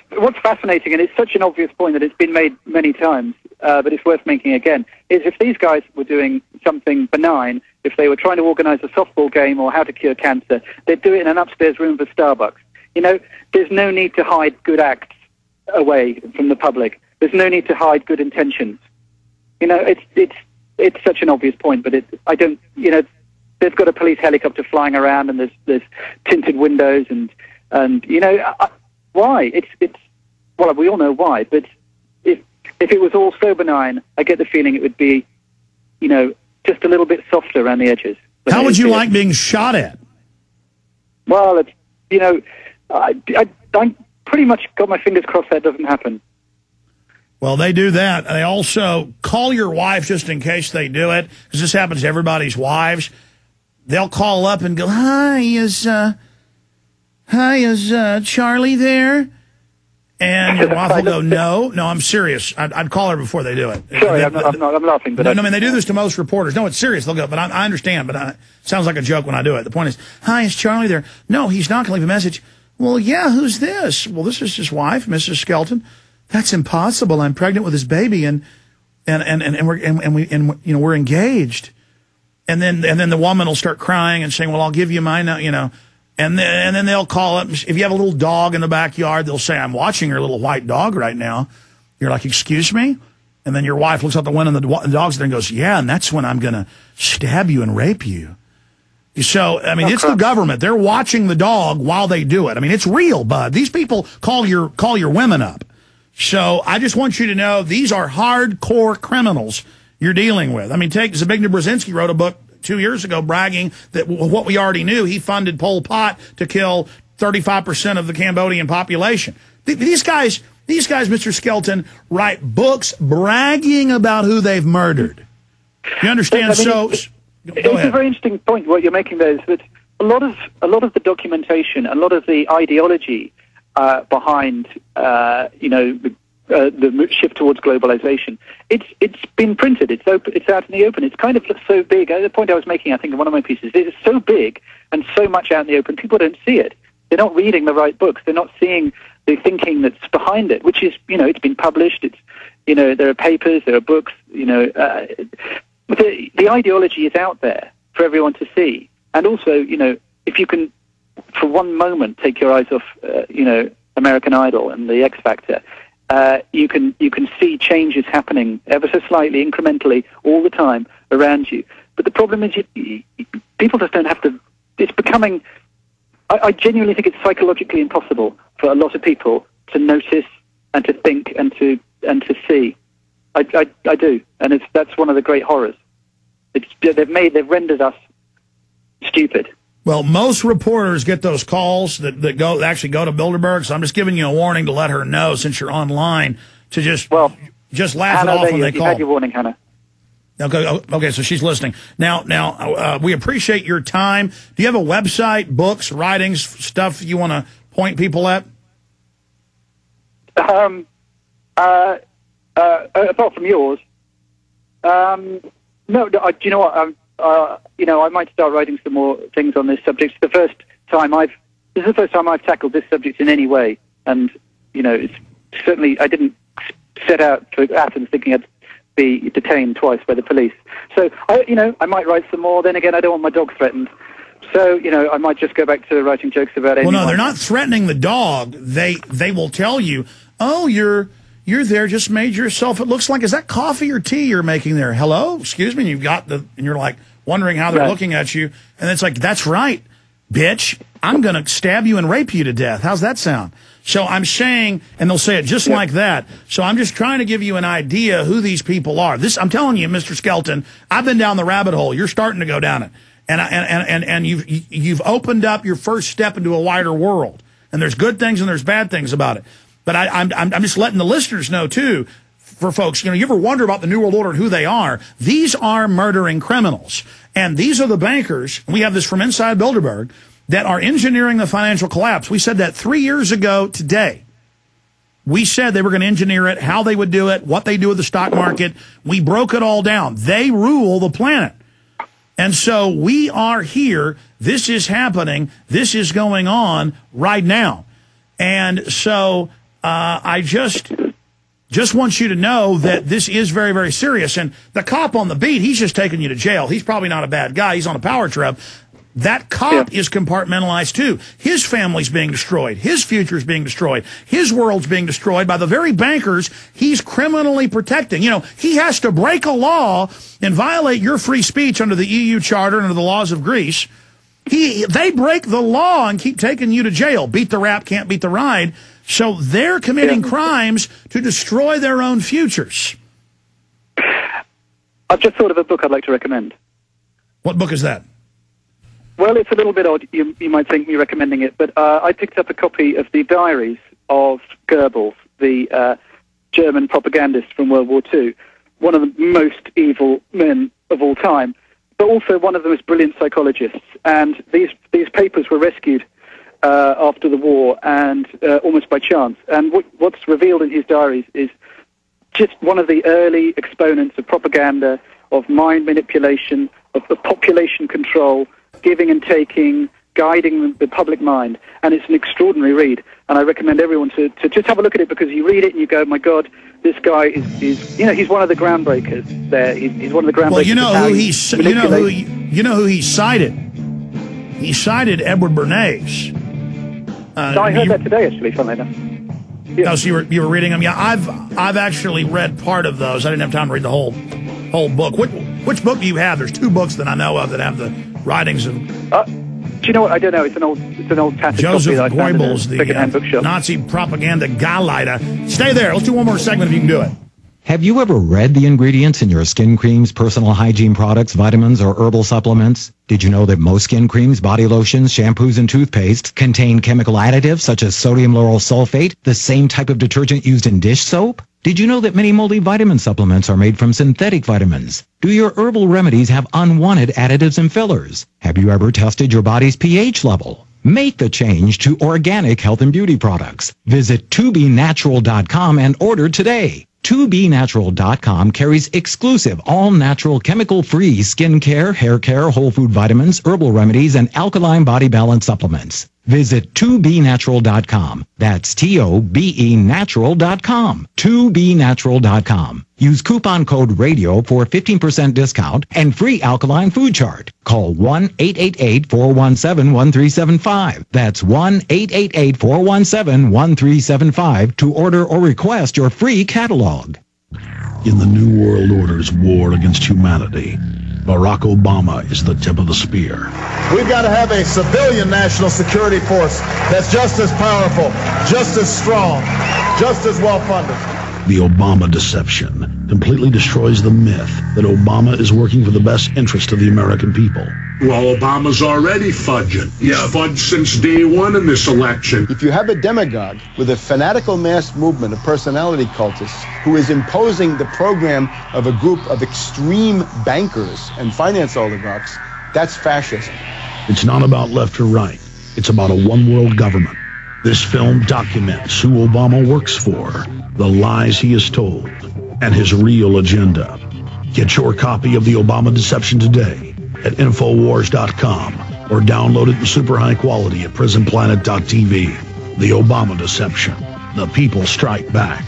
what's fascinating, and it's such an obvious point that it's been made many times, but it's worth making again, is if these guys were doing something benign, if they were trying to organize a softball game or how to cure cancer, they'd do it in an upstairs room of a Starbucks. You know, there's no need to hide good acts away from the public. There's no need to hide good intentions. You know, it's such an obvious point, but I don't, you know, they've got a police helicopter flying around, and there's tinted windows, and you know, why? Well, we all know why, but if it was all so benign, I get the feeling it would be, you know, just a little bit softer around the edges. How would you like being shot at? Well, it's, you know, I pretty much got my fingers crossed that doesn't happen. Well, they do that. They also call your wife just in case they do it, because this happens to everybody's wives. They'll call up and go, Hi, is Charlie there? And your wife will go, No, I'm serious. I'd call her before they do it. Sorry, I'm laughing. But no, I mean, they do this to most reporters. No, it's serious. They'll go, but I understand, but it sounds like a joke when I do it. The point is, Hi, is Charlie there? No, he's not going to leave a message. Well, yeah, who's this? Well, this is his wife, Mrs. Skelton. That's impossible. I'm pregnant with his baby, and we're engaged. And then the woman will start crying and saying, well, I'll give you mine, you know. And then they'll call up. If you have a little dog in the backyard, they'll say, I'm watching your little white dog right now. You're like, excuse me? And then your wife looks out the window, and the dog's there and goes, yeah, and that's when I'm going to stab you and rape you. So, I mean, it's the government. They're watching the dog while they do it. I mean, it's real, bud. These people call your women up. So I just want you to know these are hardcore criminals you're dealing with. I mean, Zbigniew Brzezinski wrote a book 2 years ago bragging that what we already knew, he funded Pol Pot to kill 35% of the Cambodian population. These guys, Mr. Skelton, write books bragging about who they've murdered. You understand? It's a very interesting point what you're making there, is that a lot of the documentation, a lot of the ideology behind the shift towards globalization, it's been printed. It's out in the open. It's kind of so big. The point I was making, I think, in one of my pieces, it's so big and so much out in the open. People don't see it. They're not reading the right books. They're not seeing the thinking that's behind it, which is, you know, it's been published. It's, you know, there are papers, there are books. You know, the ideology is out there for everyone to see. And also, you know, if you can, for one moment, take your eyes off, you know, American Idol and the X Factor, you can see changes happening ever so slightly, incrementally, all the time around you. But the problem is, people just don't have to. It's becoming. I genuinely think it's psychologically impossible for a lot of people to notice and to think and to see. I do, and that's one of the great horrors. They've rendered us stupid. Well, most reporters get those calls that actually go to Bilderberg, so I'm just giving you a warning to let her know, since you're online, to just laugh Hannah, it off when they call. You had your warning, Hannah. Okay, so she's listening. Now, we appreciate your time. Do you have a website, books, writings, stuff you want to point people at? Apart from yours, no. Do you know what? You know, I might start writing some more things on this subject. This is the first time I've tackled this subject in any way, and you know, it's certainly I didn't set out for Athens thinking I'd be detained twice by the police. So I might write some more. Then again, I don't want my dog threatened. So, you know, I might just go back to writing jokes about anyone. Well, no, they're not threatening the dog. They will tell you, oh, you're there, just made yourself. It looks like, is that coffee or tea you're making there? Hello, excuse me. And you're like wondering how they're looking at you, and it's like, that's right, bitch. I'm going to stab you and rape you to death. How's that sound? So I'm saying, and they'll say it just like that. So I'm just trying to give you an idea who these people are. I'm telling you, Mr. Skelton, I've been down the rabbit hole. You're starting to go down it, and you've opened up your first step into a wider world. And there's good things and there's bad things about it. But I'm just letting the listeners know too. For folks, you know, you ever wonder about the New World Order and who they are? These are murdering criminals, and these are the bankers. We have this from inside Bilderberg, that are engineering the financial collapse. We said that 3 years ago today. We said they were going to engineer it, how they would do it, what they do with the stock market. We broke it all down. They rule the planet. And so we are here. This is happening. This is going on right now. And so I just want you to know that this is very, very serious. And the cop on the beat, he's just taking you to jail. He's probably not a bad guy. He's on a power trip. That cop is compartmentalized, too. His family's being destroyed. His future's being destroyed. His world's being destroyed by the very bankers he's criminally protecting. You know, he has to break a law and violate your free speech under the EU Charter and under the laws of Greece. They break the law and keep taking you to jail. Beat the rap, can't beat the ride. So they're committing crimes to destroy their own futures. I've just thought of a book I'd like to recommend. What book is that? Well, it's a little bit odd. You might think me recommending it, but I picked up a copy of the diaries of Goebbels, the German propagandist from World War II, one of the most evil men of all time, but also one of the most brilliant psychologists. And these papers were rescued after the war, and almost by chance. And what's revealed in his diaries is just one of the early exponents of propaganda, of mind manipulation, of population control, giving and taking, guiding the public mind. And it's an extraordinary read. And I recommend everyone to just have a look at it, because you read it and you go, my God, this guy is you know, he's one of the groundbreakers there. He's one of the groundbreakers. Well, you know who he cited? He cited Edward Bernays. I heard that today, actually, funnily enough. Yeah. Oh, so you were reading them? Yeah, I've actually read part of those. I didn't have time to read the whole book. Which book do you have? There's 2 books that I know of that have the writings of. Do you know what? I don't know. It's an old tattered Joseph copy that I found Goebbels, in a bookshop. Nazi propaganda Gauleiter. Stay there. Let's do one more segment if you can do it. Have you ever read the ingredients in your skin creams, personal hygiene products, vitamins, or herbal supplements? Did you know that most skin creams, body lotions, shampoos, and toothpastes contain chemical additives such as sodium lauryl sulfate, the same type of detergent used in dish soap? Did you know that many multivitamin supplements are made from synthetic vitamins? Do your herbal remedies have unwanted additives and fillers? Have you ever tested your body's pH level? Make the change to organic health and beauty products. Visit 2BNatural.com and order today. 2BNatural.com carries exclusive, all-natural, chemical-free skincare, hair care, whole food vitamins, herbal remedies, and alkaline body balance supplements. Visit 2BNatural.com. That's TOBENatural.com. 2BNatural.com. Use coupon code RADIO for 15% discount and free alkaline food chart. Call 1-888-417-1375. That's 1-888-417-1375 to order or request your free catalog. In the New World Order's war against humanity, Barack Obama is the tip of the spear. We've got to have a civilian national security force that's just as powerful, just as strong, just as well-funded. The Obama deception completely destroys the myth that Obama is working for the best interest of the American people. Well, Obama's already fudging. He's fudged since day one in this election. If you have a demagogue with a fanatical mass movement of personality cultists who is imposing the program of a group of extreme bankers and finance oligarchs, that's fascism. It's not about left or right. It's about a one-world government. This film documents who Obama works for, the lies he has told, and his real agenda. Get your copy of The Obama Deception today at infowars.com or download it in super high quality at prisonplanet.tv. The Obama Deception. The people strike back.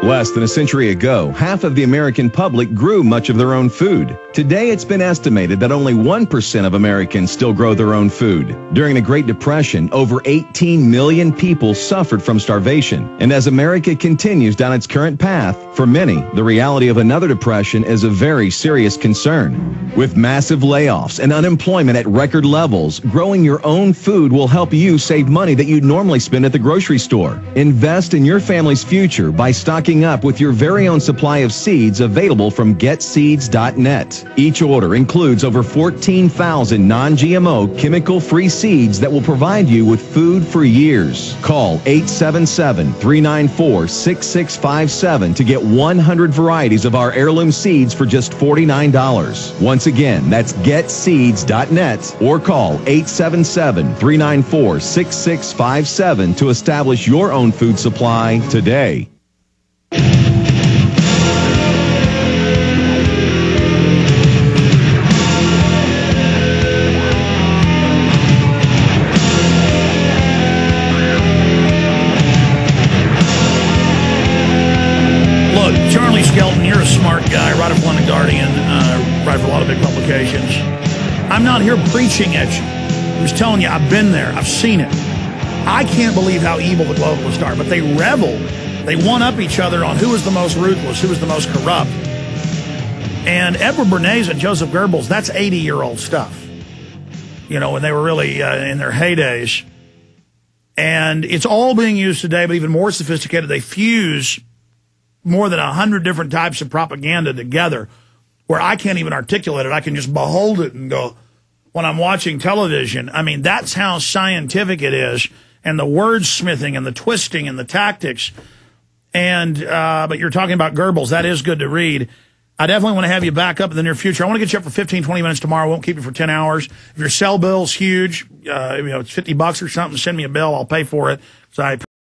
Less than a century ago, half of the American public grew much of their own food. Today, it's been estimated that only 1% of Americans still grow their own food. During the Great Depression, over 18 million people suffered from starvation. And as America continues down its current path, for many, the reality of another depression is a very serious concern. With massive layoffs and unemployment at record levels, growing your own food will help you save money that you'd normally spend at the grocery store. Invest in your family's future by stocking up with your very own supply of seeds available from getseeds.net. Each order includes over 14,000 non-GMO, chemical-free seeds that will provide you with food for years. Call 877-394-6657 to get 100 varieties of our heirloom seeds for just $49. Once again, that's getseeds.net or call 877-394-6657 to establish your own food supply today. lot of big publications. I'm not here preaching at you. I'm just telling you, I've been there. I've seen it. I can't believe how evil the globalists are, but they revel. They one-up each other on who is the most ruthless, who is the most corrupt. And Edward Bernays and Joseph Goebbels, that's 80-year-old stuff. You know, when they were really in their heydays. And it's all being used today, but even more sophisticated. They fuse more than 100 different types of propaganda together where I can't even articulate it. I can just behold it and go, when I'm watching television, I mean, that's how scientific it is, and the wordsmithing and the twisting and the tactics. And but you're talking about Goebbels. That is good to read. I definitely want to have you back up in the near future. I want to get you up for 15, 20 minutes tomorrow. I won't keep you for 10 hours. If your cell bill's huge, you know, it's $50 or something, send me a bill. I'll pay for it. So I